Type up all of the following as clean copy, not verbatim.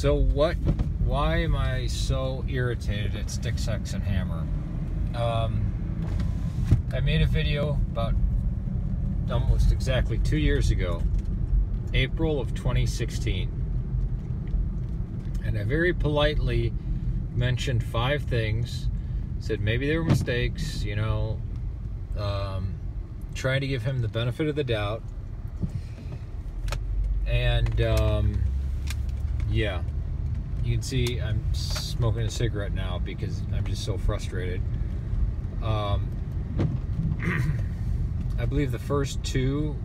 Why am I so irritated at Styx, and Hammer? I made a video about almost exactly 2 years ago, April of 2016. And I very politely mentioned 5 things, said maybe they were mistakes, trying to give him the benefit of the doubt. And yeah, you can see I'm smoking a cigarette now because I'm just so frustrated. I believe the first 2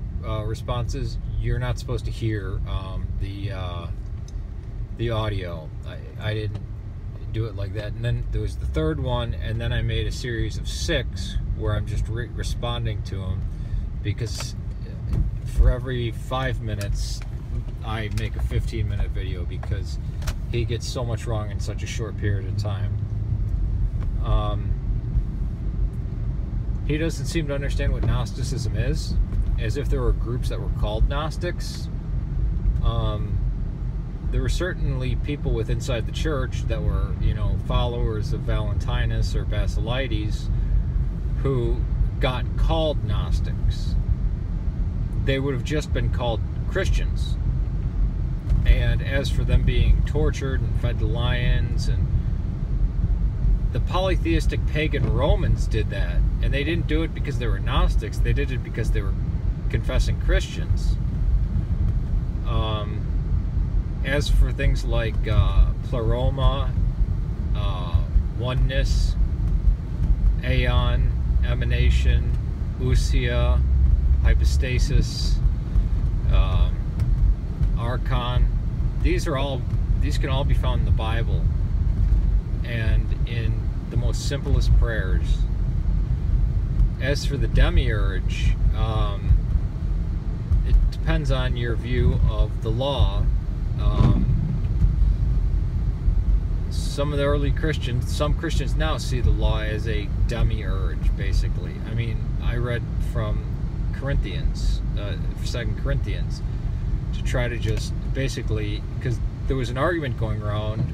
responses, you're not supposed to hear the audio. I didn't do it like that. And then there was the 3rd one, and then I made a series of 6 where I'm just responding to him, because for every 5 minutes I make a 15-minute video because he gets so much wrong in such a short period of time. He doesn't seem to understand what Gnosticism is, as if there were groups that were called Gnostics. There were certainly people with inside the church that were, followers of Valentinus or Basilides who got called Gnostics. They would have just been called Christians. And as for them being tortured and fed to lions, and the polytheistic pagan Romans did that, and they didn't do it because they were Gnostics. They did it because they were confessing Christians. As for things like pleroma, oneness, aeon, emanation, ousia, hypostasis, archon, these can all be found in the Bible and in the most simplest prayers. As for the demiurge, it depends on your view of the law. Some of the early Christians, some Christians now see the law as a demiurge, basically. I mean, I read from Corinthians, 2 Corinthians, to try to just basically, because there was an argument going around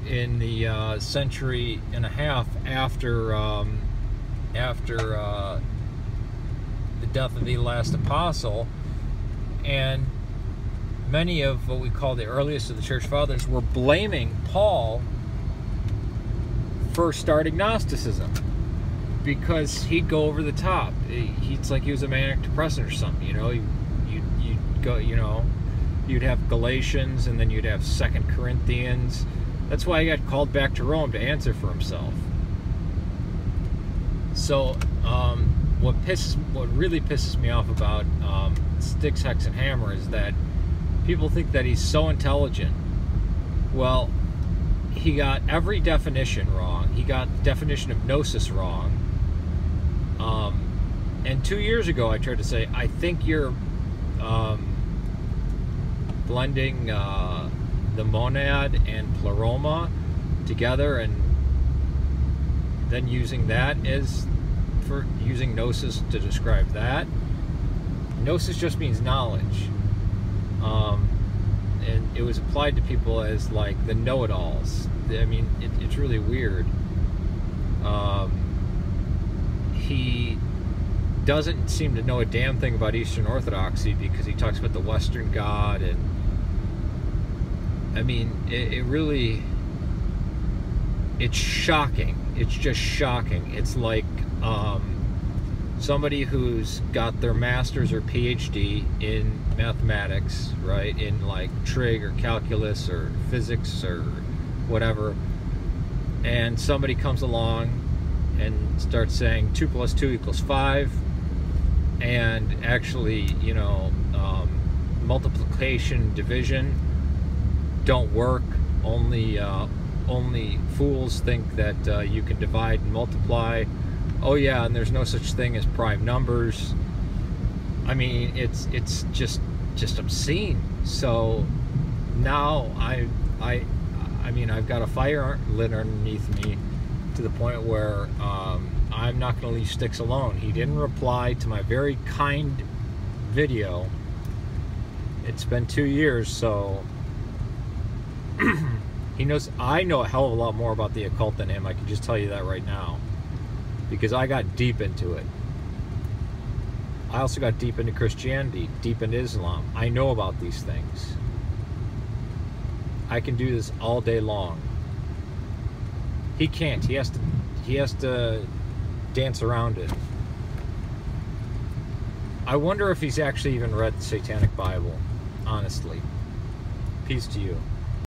in the century and a half after the death of the last apostle, and many of what we call the earliest of the church fathers were blaming Paul for starting Gnosticism because he'd go over the top. It's like he was a manic depressant or something, You'd go, you'd have Galatians, and then you'd have 2 Corinthians. That's why he got called back to Rome to answer for himself. So, what really pisses me off about Styx, Hex, and Hammer is that people think that he's so intelligent. Well, he got every definition wrong. He got the definition of gnosis wrong. And 2 years ago, I tried to say, I think you're blending the monad and pleroma together, and then using that using gnosis to describe that. Gnosis just means knowledge. And it was applied to people as like the know-it-alls. I mean, it's really weird. He doesn't seem to know a damn thing about Eastern Orthodoxy because he talks about the Western God, and I mean, it's shocking. It's just shocking. It's like somebody who's got their master's or PhD in mathematics, right, in like trig or calculus or physics or whatever, and somebody comes along and starts saying 2 + 2 = 5, and actually, multiplication, division don't work. Only fools think that you can divide and multiply. Oh yeah, and there's no such thing as prime numbers. I mean, it's just obscene. So now I mean, I've got a fire lit underneath me to the point where I'm not going to leave Styx alone. He didn't reply to my very kind video. It's been 2 years, so He knows. I know a hell of a lot more about the occult than him. I can just tell you that right now, because I got deep into it. I also got deep into Christianity, deep into Islam. I know about these things. I can do this all day long. He can't. He has to dance around it. I wonder if he's actually even read the Satanic Bible, honestly. Peace to you.